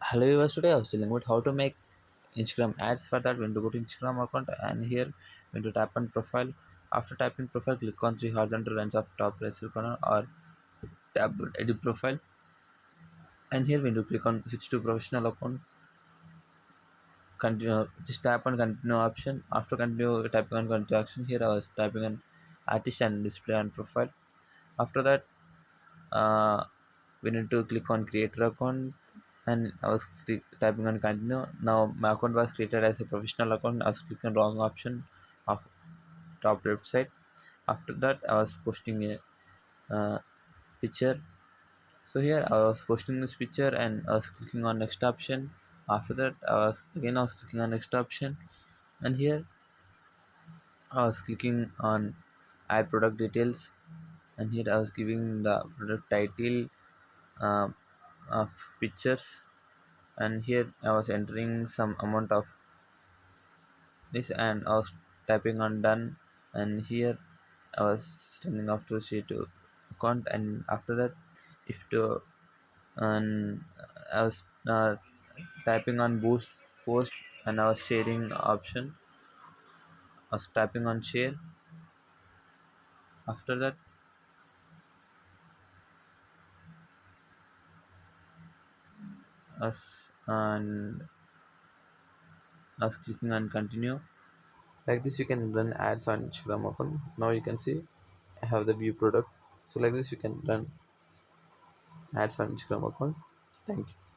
Hello viewers, today I was telling about how to make Instagram ads. For that, we need to go to Instagram account, and here we need to tap on profile. After tapping profile, click on three horizontal lines of top right corner or tap on edit profile, and here we need to click on switch to professional account. Continue, just tap on continue option. After continue tapping on continue action, here I was typing on artist and display and profile. After that, uh, we need to click on creator account, and I was typing on continue. Now my account was created as a professional account. I was clicking wrong option of top left side. After that, I was posting a picture. So here I was posting this picture, and I was clicking on next option. After that, I was clicking on next option, and here I was clicking on add product details, and here I was giving the product title um, of pictures, and here I was entering some amount of this, and I was tapping on done, and here I was turning off to see to account, and after that if to, and I was typing on boost post, and I was sharing option. I was tapping on share. After that, us and I was clicking on continue. Like this, you can run ads on Instagram account. Now you can see I have the view product. So like this, you can run ads on Instagram account. Thank you.